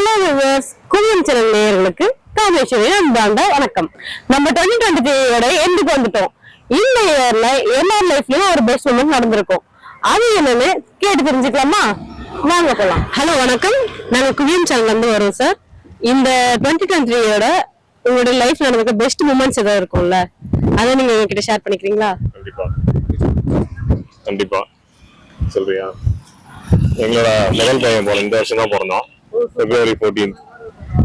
Hello viewers, குவியம் channel நேயர்களுக்கு காமேஸ்வரியின் அன்பார்ந்த வணக்கம். நம்ம 2023 எண்டுக்கு வந்துட்டோம். இந்த இயர்ல எல்லார் லைஃப்லயும் ஒரு பெஸ்ட் மூமெண்ட் நடந்திருக்கும். அது என்னன்னு கேட்டு தெரிஞ்சுக்கலாமா? வாங்க போலாம். ஹலோ வணக்கம், நாங்க குவியம் சேனல்ல இருந்து வரோம் சார். இந்த 2023 உங்களோட லைஃப்ல நடந்த பெஸ்ட் மூமெண்ட்ஸ் ஏதாவது இருக்கும்ல, அதை நீங்க எங்ககிட்ட ஷேர் பண்ணிக்கிறீங்களா? கண்டிப்பா கண்டிப்பா சொல்றியா? எங்களோட முதல் பையன் போன இந்த வருஷம் தான் பிறந்தோம், February 14th.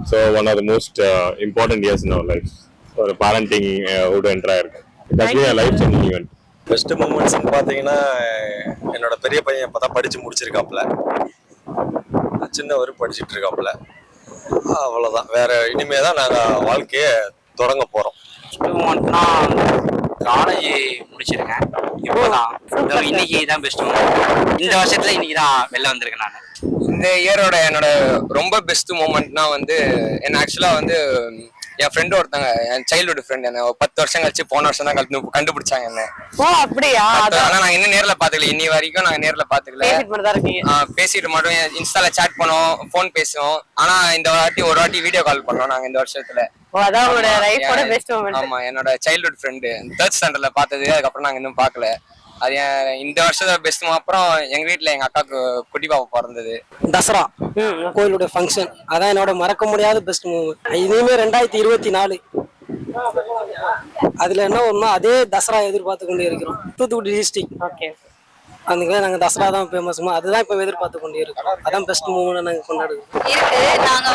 So one of the most important years in our life. ஒரு parenting would enter ஆயிருக்கு. It has been a life changing event. Best moments பாத்தீங்கன்னா, என்னோட பெரிய பையன் இப்பதான் படிச்சு முடிச்சிருக்காப்ல, சின்னவர் படிச்சுட்டு இருக்காப்ல. அவ்வளவுதான், வேற இனிமே தான் நாங்க வாழ்க்கைய தொடங்க போறோம். பெஸ்ட் மூமெண்ட்னா காலேஜ் முடிச்சிருக்கேன் இப்போதான். இன்னைக்கு தான் பெஸ்ட் மூமெண்ட். இந்த வருஷத்துல இன்னைக்கு தான் வெளில வந்திருக்கேன் நான். இந்த இயரோட என்னோட ரொம்ப பெஸ்ட் மூமெண்ட்னா என்ன ஆக்சுவலா என் ஃப்ரெண்டு ஒருத்தங்க, என் சைல்ட்ஹுட் ஃப்ரெண்ட், என்ன 10 வருஷம் கழிச்சு போன வருஷம் தான் கண்டுபிடிச்சாங்க என்ன. ஓ அப்படியா? ஆனா நாங்க இன்னும் நேர்ல பாத்துக்கல, இன்னி வரைக்கும் நாங்க நேர்ல பாத்துக்கல. பேசிட்டு மட்டும் இன்ஸ்டால சாட் பண்ணோம், போன் பேசுவோம். ஆனா இந்த ஒரு வாட்டி வீடியோ கால் பண்ணோம் நாங்க இந்த வருஷத்துல. ஆமா, என்னோட சைல்ட்ஹுட் ஃப்ரெண்டு 3rd ஸ்டாண்டர்ட்ல பார்த்தது. அதுக்கப்புறம் நாங்க இன்னும் பாக்கல. அது இந்த வருஷத்துல பெஸ்ட். அப்புறம் எங்க வீட்டுல எங்க அக்காவுக்கு குட்டி பாப்பா பிறந்தது. தசரா கோயிலுடைய ஃபங்க்ஷன், அதான் என்னோட மறக்க முடியாத பெஸ்ட் மூமெண்ட். இனிமே 2024 அதுல என்ன ஒண்ணு, அதே தசரா எதிர்பார்த்து கொண்டு இருக்கிறோம். தூத்துக்குடி டிஸ்ட்ரிக்ட் அதுக்கு நாங்க தசரா தான் ஃபேமஸ், அதுதான் இப்ப எதிர்பார்த்து கொண்டு இருக்கோம். அதான் பெஸ்ட் மூமெண்ட் நாங்க கொண்டாடுவோம். நாங்க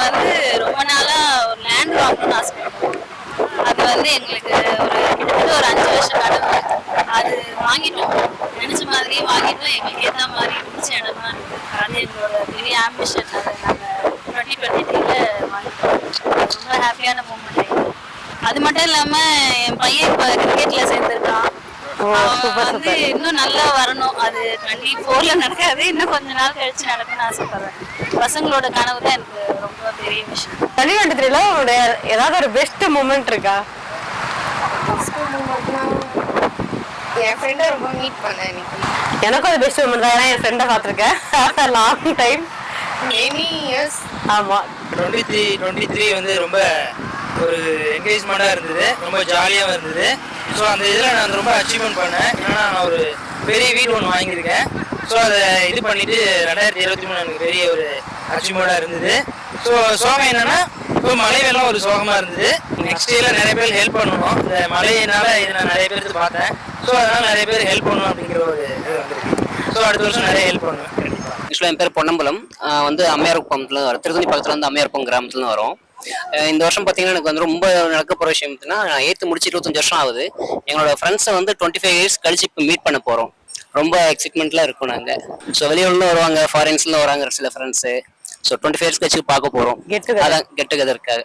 ரொம்ப நாளா ஒரு லேண்ட் வாங்கணும்னு ஆசைப்படுறோம். அது எங்களுக்கு கிட்டத்தட்ட ஒரு 5 வருஷம் கனவு. அது வாங்கிட்டோம், நினைச்ச மாதிரியே வாங்கிட்டோம். எங்களுக்கு ஏற்ற மாதிரி பிடிச்ச இடமா இருக்கு. அது எங்களோட பெரிய ஆம்பிஷன். அதை நாங்கள் 2023 வாங்கிட்டோம். ரொம்ப ஹாப்பியான மூமெண்ட். அது மட்டும் இல்லாம என் பையன் இப்ப கிரிக்கெட்ல சேர்ந்திருக்கான். இன்னும் நல்லா வரணும். அது 24ல நடக்காது, இன்னும் கொஞ்ச நாள் கழிச்சு நடக்கும்னு ஆசைப்படுறேன். பசங்களோட கனவு தான் எனக்கு ரொம்ப பெரிய விஷயம். 2023 உங்களுடைய ஏதாவது ஒரு பெஸ்ட் மூமெண்ட் இருக்கா? என் ஃப்ரெண்டை ரொம்ப மீட் பண்ணேன். எனக்கும் அது பெஸ்ட் மூமெண்ட் தான். ஏன்னா என் ஃப்ரெண்டை பார்த்துருக்கேன் லாங் டைம், மெனி இயர்ஸ். ஆமா, 23 ரொம்ப ஒரு என்கரேஜ்மெண்டா இருந்தது, ரொம்ப ஜாலியாகவும் இருந்தது. ஸோ அந்த இதில் நான் ரொம்ப அச்சீவ்மெண்ட் பண்ணேன். ஏன்னா நான் ஒரு பெரிய வீடு ஒன்று வாங்கியிருக்கேன். ஸோ அதை இது பண்ணிட்டு 2023 எனக்கு பெரிய ஒரு அச்சீவ்மெண்ட்டாக இருந்தது. ஸோ சோகம் என்னன்னா, இப்போ மழை வெள்ளம் ஒரு சோகமாக இருந்தது. நெக்ஸ்ட் இயரில் நிறைய பேர் ஹெல்ப் பண்ணணும். இந்த மழையினால இது நான் நிறைய பேருக்கு பார்த்தேன். ஸோ அதனால் நிறைய பேர் ஹெல்ப் பண்ணணும் அப்படிங்கிற ஒரு இது வந்துருக்கு. ஸோ அடுத்த வருஷம் நிறைய ஹெல்ப் பண்ணுவேன் கண்டிப்பாக. ஆக்சுவலாக என் பேர் பொன்னம்பலம், அம்மையார்குப்பத்துல வரும். திருத்தணி பக்கத்தில் அம்மையார்குப்பம் கிராமத்துலேருந்து வரும். இந்த வருஷம் பார்த்தீங்கன்னா எனக்கு ரொம்ப நடக்க போகிற விஷயம் பார்த்தீங்கன்னா, நான் 8th முடிச்சு 25 வருஷம் ஆகுது. எங்களோட ஃப்ரெண்ட்ஸை 25 இயர்ஸ் கழிச்சு இப்போ மீட் பண்ண போகிறோம். ரொம்ப எக்ஸைட்மெண்ட்லாம் இருக்கும். நாங்கள் வெளியூர்ல வருவாங்க, ஃபாரின்ஸ்ல வராங்க சில ஃப்ரெண்ட்ஸு. ஸோ 25 இயர்ஸ் கழிச்சு பார்க்க போகிறோம். அதான் கெட் டுகெதர் இருக்காது.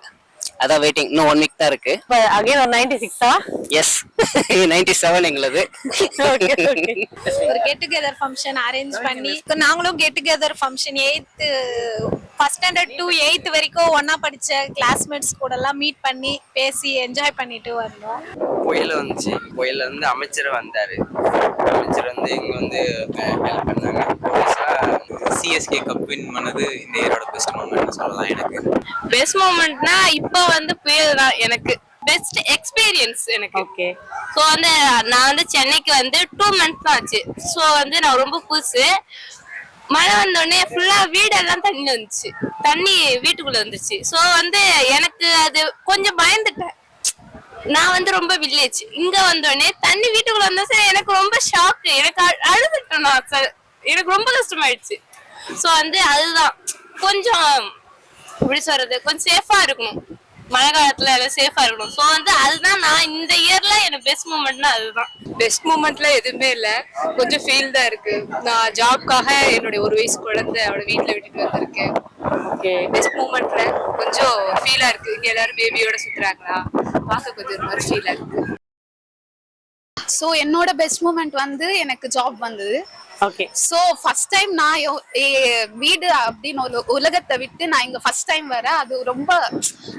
அதான் வெயிட்டிங். இன்னும் 1 வீக் தான் இருக்கு. அகைன் ஒரு 96 எஸ் 97 எங்களது. ஒரு கெட் டுகெதர் ஃபங்க்ஷன் அரேஞ்ச் பண்ணி நாங்களும் get together function 1st standard to 8th வரைக்கும் ஒன்னா படிச்ச கிளாஸ்மேட்ஸ் கூட எல்லாம் மீட் பண்ணி பேசி என்ஜாய் பண்ணிட்டு வந்தோம். புயல் வந்துச்சு. புயல் அமைச்சர் வந்தாரு. அமைச்சர் இங்க ஹெல்ப் பண்ணாங்க. சிஎஸ்கே கப் வின் பண்ணது இந்த இயரோட பெஸ்ட் மூமெண்ட் சொல்லலாம். எனக்கு பெஸ்ட் மூமெண்ட்னா இப்போ புயல் தான் எனக்கு பெஸ்ட் எக்ஸ்பீரியன்ஸ் எனக்கு. ஓகே. ஸோ நான் சென்னைக்கு 2 months தான் ஆச்சு. ஸோ நான் ரொம்ப புதுசு. மழை வந்தோடனே ஃபுல்லா வீடெல்லாம் தண்ணி வந்துச்சு, தண்ணி வீட்டுக்குள்ள வந்துச்சு. ஸோ எனக்கு அது கொஞ்சம் பயந்துட்டேன். நான் ரொம்ப வில்லேஜ், இங்க வந்தோடனே தண்ணி வீட்டுக்குள்ள வந்தா சார் எனக்கு ரொம்ப ஷாக்கு. எனக்கு அழுதுட்டேன் நான் சார், எனக்கு ரொம்ப கஷ்டமாயிடுச்சு. ஸோ அதுதான் கொஞ்சம் எப்படி சொல்றது, கொஞ்சம் சேஃபா இருக்கணும். மழை காலத்துல எல்லாம் சேஃபா இருக்கணும். ஸோ அதுதான் நான் இந்த இயர்ல எனக்கு பெஸ்ட் மூமெண்ட்னா அதுதான். பெஸ்ட் மூமெண்ட்ல எதுவுமே இல்லை, கொஞ்சம் ஃபீல் தான் இருக்கு. நான் ஜாப்காக என்னுடைய 1 வயசு குழந்தை அவளை வீட்டில் விட்டுட்டு வந்திருக்கேன். ஓகே. பெஸ்ட் மூமெண்ட்ல கொஞ்சம் ஃபீலா இருக்கு. இங்க எல்லாரும் பேபியோட சுத்துறாங்களா, பார்க்க கொஞ்சம் ஒரு மாதிரி ஃபீலா இருக்கு. ஸோ என்னோட பெஸ்ட் மூமெண்ட் எனக்கு ஜாப் வந்தது. ஓகே. சோ ஃபர்ஸ்ட் டைம் நான் வீடு அப்படின்னு ஒரு உலகத்தை விட்டு நான் இங்க ஃபர்ஸ்ட் டைம் வரேன். அது ரொம்ப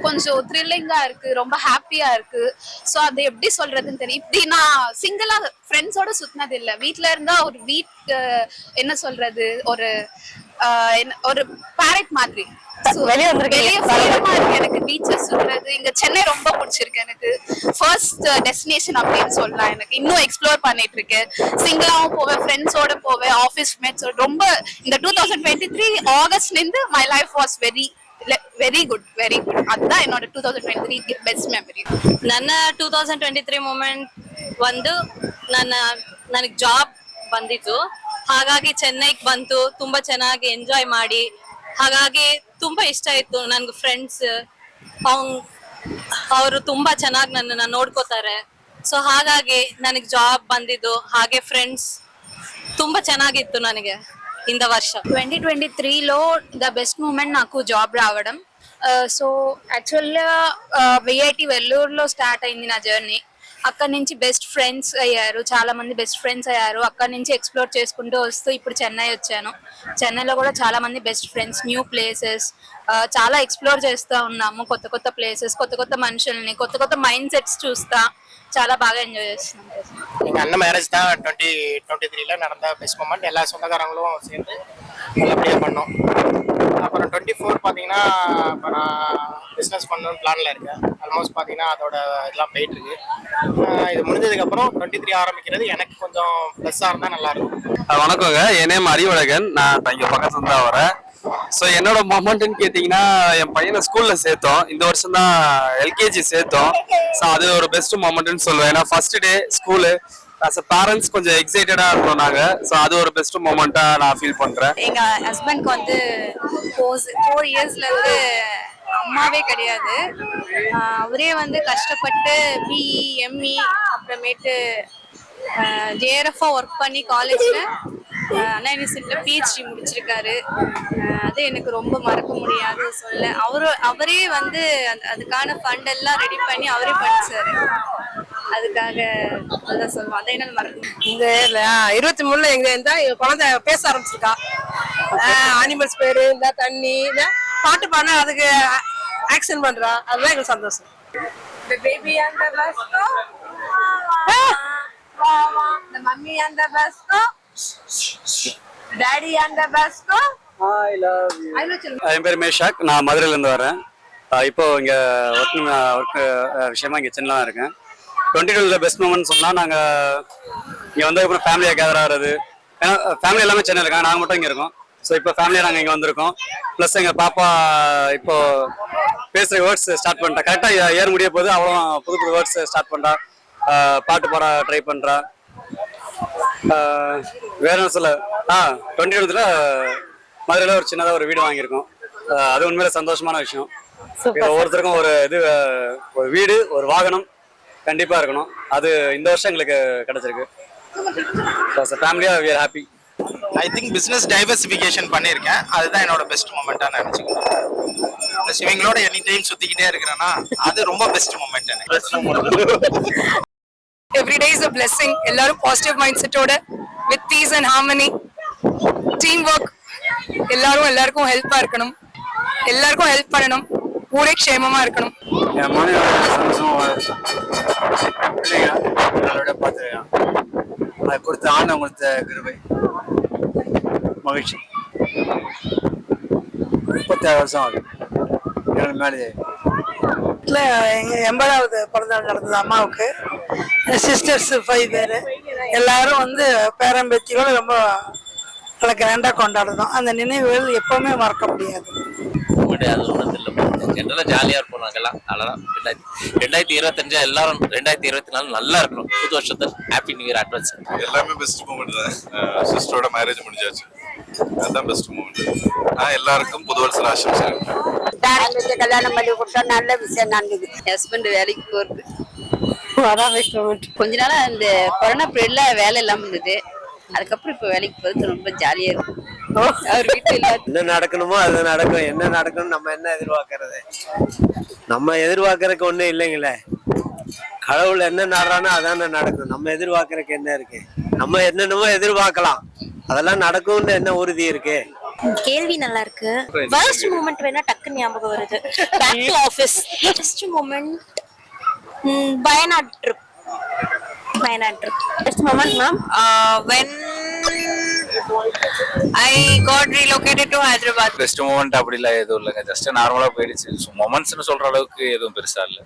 கொஞ்சம் த்ரில்லிங்கா இருக்கு, ரொம்ப ஹாப்பியா இருக்கு. சோ அது எப்படி சொல்றதுன்னு தெரியும். இப்படி நான் சிங்கிளா ஃப்ரெண்ட்ஸோட சுத்தினது இல்லை. வீட்டுல இருந்தா ஒரு என்ன சொல்றது, ஒரு ஒரு பேரட் மாதிரி வெளிய வந்திருக்கீங்க. வெளிய ஃப்ரீடமா இருக்கு எனக்கு. பீச்சஸ் சுத்துறது இங்க சென்னை ரொம்ப பிடிச்சிருக்கு எனக்கு. ஃபர்ஸ்ட் டெஸ்டினேஷன் அப்படின்னு சொல்லலாம். எனக்கு இன்னும் எக்ஸ்ப்ளோர் பண்ணிட்டு இருக்கேன். சிங்கிளாவும் போவேன், ஃப்ரெண்ட்ஸோட போவேன், ஆஃபீஸ் மேட்ஸோட. ரொம்ப இந்த 2023 ஆகஸ்ட்ல இருந்து my life was very good. அதுதான் என்னோட 2023 ಬೆಸ್ಟ್ ಮೆಮರಿ. ನನ್ನ 2023 ಮೂಮೆಂಟ್ ಒಂದು ನನಗೆ ಜಾಬ್ ಬಂದಿತ್ತು. ಹಾಗಾಗಿ ಚೆನ್ನೈಗೆ ಬಂತು, ತುಂಬಾ ಚೆನ್ನಾಗಿ ಎಂಜಾಯ್ ಮಾಡಿ, ಹಾಗಾಗಿ ತುಂಬಾ ಇಷ್ಟ ಆಯ್ತು. ನನ್ಗೆ ಫ್ರೆಂಡ್ಸ್ ಅವರು ತುಂಬಾ ಚೆನ್ನಾಗಿ ನನ್ನನ್ನ ನೋಡ್ಕೋತಾರೆ. ಸೊ ಹಾಗಾಗಿ ನನಗೆ ಜಾಬ್ ಬಂದಿದ್ದು, ಹಾಗೆ ಫ್ರೆಂಡ್ಸ್ ತುಂಬಾ ಚೆನ್ನಾಗಿತ್ತು ನನಗೆ ఇంత వర్షం. 2023లో ద బెస్ట్ మూమెంట్ నాకు జాబ్ రావడం. సో యాక్చువల్గా విఐటి వెల్లూరులో స్టార్ట్ అయింది నా జర్నీ. అక్కడ నుంచి బెస్ట్ ఫ్రెండ్స్ అయ్యారు, చాలా మంది బెస్ట్ ఫ్రెండ్స్ అయ్యారు. అక్కడ నుంచి ఎక్స్ప్లోర్ చేసుకుంటూ వస్తూ ఇప్పుడు చెన్నై వచ్చాను. చెన్నైలో కూడా చాలా మంది బెస్ట్ ఫ్రెండ్స్, న్యూ ప్లేసెస్ చాలా ఎక్స్ప్లోర్ చేస్తూ ఉన్నాము. కొత్త కొత్త ప్లేసెస్, కొత్త కొత్త మనుషుల్ని, కొత్త కొత్త మైండ్ సెట్స్ చూస్తా చాలా బాగా ఎంజాయ் చేస్తున్నాం. எங்கள் அண்ணன் மேரேஜ் தான் 2023 நடந்த பெஸ்ட் மூமெண்ட். எல்லா சொந்தக்காரங்களும் சேர்ந்து நல்லபடியாக பண்ணோம். அப்புறம் 24 பார்த்தீங்கன்னா இப்போ நான் பிஸ்னஸ் பண்ணணும்னு பிளானில் இருக்கேன். ஆல்மோஸ்ட் பார்த்தீங்கன்னா அதோட இதெல்லாம் போயிட்டுருக்கு. இது முடிஞ்சதுக்கப்புறம் 23 ஆரம்பிக்கிறது எனக்கு கொஞ்சம் ப்ளஸ்ஸாக இருந்தால் நல்லாயிருக்கும். வணக்கங்க, என் நேம் அறிவழகன். நான் இங்கே பக்கத்துல தான் வரேன். ஸோ என்னோட மொமெண்ட்னு கேட்டிங்கன்னா, என் பையனை ஸ்கூலில் சேர்த்தோம். இந்த வருஷம் தான் எல்கேஜி சேர்த்தோம். ஸோ அது ஒரு பெஸ்ட் மொமெண்ட்னு சொல்லுவேன். ஏன்னா first day school as a parents கொஞ்சம் எக்ஸைட்டடாக இருந்தோம் நாங்கள். ஸோ அது ஒரு பெஸ்ட் மொமெண்ட்டாக நான் ஃபீல் பண்ணுறேன். எங்கள் ஹஸ்பண்ட்க்கு வந்து 4 இயர்ஸ்லேருந்து அம்மாவே கிடையாது. அவரே வந்து கஷ்டப்பட்டு பிஇ, எம்இ, அப்புறமேட்டு ஜேஆர்எஃப்ஆ ஒர்க் பண்ணி காலேஜில் அண்ணா யூனிவர்சிட்டியில் பிஹெச்டி முடிச்சிருக்காரு. அது எனக்கு ரொம்ப மறக்க முடியாது சொல்ல. அவரே வந்து அதுக்கான ஃபண்ட் எல்லாம் ரெடி பண்ணி அவரே படிச்சாரு. அதுக்காக அதான் சொல்லுவோம். அதை என்னால் மறக்க. இந்த 23 எங்க இருந்தா குழந்தை பேச ஆரம்பிச்சிருக்கா. அனிமல்ஸ் பேரு, இந்த தண்ணி, இந்த பாட்டு பாடினா அதுக்கு ஆக்ஷன் பண்றா. அதுதான் எங்களுக்கு சந்தோஷம். The baby and the bus go, the mummy and the bus go, daddy and the bus go. I love you. என் பேர் மேஷாக். நான் மதுரையிலேருந்து வரேன். இப்போ இங்கே ஒர்க் விஷயமா இங்கே சென்னையில் தான் இருக்கேன். 22 பெஸ்ட் மூமெண்ட் சொன்னால், நாங்கள் இங்கே வந்ததுக்கப்புறம் ஃபேமிலியாக கேதர் ஆகிறது. ஏன்னா ஃபேமிலி எல்லாமே சென்னையில் இருக்காங்க, நாங்கள் மட்டும் இங்கே இருக்கோம். ஸோ இப்போ ஃபேமிலியாக நாங்கள் இங்கே வந்திருக்கோம். ப்ளஸ் எங்கள் பாப்பா இப்போ பேசுகிற வேர்ட்ஸ் ஸ்டார்ட் பண்ணிட்டா. கரெக்டாக ஏற முடிய போது அவ்வளோ புது புது வேர்ட்ஸ் ஸ்டார்ட் பண்ணுறா. பாட்டு பாட ட்ரை பண்ணுறா. வேற என்ன சொல்ல, 2020 மதுரையில் ஒரு சின்னதாக ஒரு வீடு வாங்கியிருக்கோம். அது உண்மையில சந்தோஷமான விஷயம். ஒவ்வொருத்தருக்கும் ஒரு வீடு, ஒரு வாகனம் கண்டிப்பாக இருக்கணும். அது இந்த வருஷம் எங்களுக்கு கிடைச்சிருக்கு. ஃபேமிலியாக we are happy. I think business diversification பண்ணியிருக்கேன். அதுதான் என்னோட பெஸ்ட் மூமெண்ட்டாக நினச்சிக்கிறேன். ப்ளஸ் இவங்களோட எனி டைம் சுற்றிக்கிட்டே இருக்கிறேன்னா அது ரொம்ப பெஸ்ட் மூமெண்ட் எனக்கு. Every day is a blessing. எல்லாரும் பாசிட்டிவ் மைண்ட் செட்டோட with peace and harmony, team work, எல்லாருக்கும் ஹெல்ப்பா இருக்கணும், எல்லாருக்கும் ஹெல்ப் பண்ணணும், ஊரே க்ஷேமமா இருக்கணும். என் மனைவியோட சந்தோஷமா பிள்ளைங்க எல்லாரோட பார்த்துருக்கேன். அது கொடுத்த ஆண்டவன் கொடுத்த கிருபை, மகிழ்ச்சி. 36 வருஷம் ஆகுது எனக்கு மேலே. 80வது பிறந்தநாள் நடந்தது அம்மாவுக்கு. சிஸ்டர்ஸ் 5 பேர் எல்லாரும் வந்து பேரம்பேத்தியோட ரொம்ப நல்லா கிராண்டா கொண்டாடுறோம். அந்த நினைவுகள் எப்பவுமே மறக்க முடியாது. அது ஒன்றும் இல்லை, ஜென்ரலாக ஜாலியாக இருப்போம் நாங்கெல்லாம். அதெல்லாம் 2025 எல்லாரும் 2024 நல்லா இருக்கணும். புது வருஷத்தில் ஹாப்பி நியூ இயர் அட்வான்ஸ். எல்லாமே பெஸ்ட் மூமெண்ட் தான். சிஸ்டரோட மேரேஜ் முடிஞ்சாச்சு, அதுதான் பெஸ்ட் மூமெண்ட். எல்லாருக்கும் புது வருஷம் ஆசம்சம். கல்யாணம் பண்ணி கொடுத்தா நல்ல விஷயம் நடந்தது. ஹஸ்பண்ட் வேலைக்கு போறது அதான் பெஸ்ட் மூமெண்ட். கொஞ்ச நாளா இந்த கொரோனா பீரியட்ல வேலை இல்லாம இருந்தது. அதுக்கப்புறம் இப்ப வேலைக்கு போறது ரொம்ப ஜாலியா இருக்கும். அவர் வீட்டுல என்ன நடக்கணுமோ அது நடக்கும். என்ன நடக்கணும், நம்ம என்ன எதிர்பார்க்கறது? நம்ம எதிர்பார்க்கறதுக்கு ஒண்ணும் இல்லைங்களே. கடவுள் என்ன நடறானோ அதான நடக்கும். நம்ம எதிர்பார்க்கறதுக்கு என்ன இருக்கு? நம்ம என்னென்னமோ எதிர்பார்க்கலாம், அதெல்லாம் நடக்கும்னு என்ன உறுதி இருக்கு? கேள்வி நல்லா இருக்கு. ஃபர்ஸ்ட் மூமெண்ட் வேணா டக்குன்னு ஞாபகம் வருது. Back to office. First moment Wayanad trip. Best moment ma'am when I got relocated to Hyderabad. Best moment அப்படிலாம் எதுவும் இல்லைங்க, ஜஸ்ட் நார்மலா போயிடுச்சு. மொமெண்ட்ஸ்னு சொல்ற அளவுக்கு எதுவும் பெருசா இல்லை.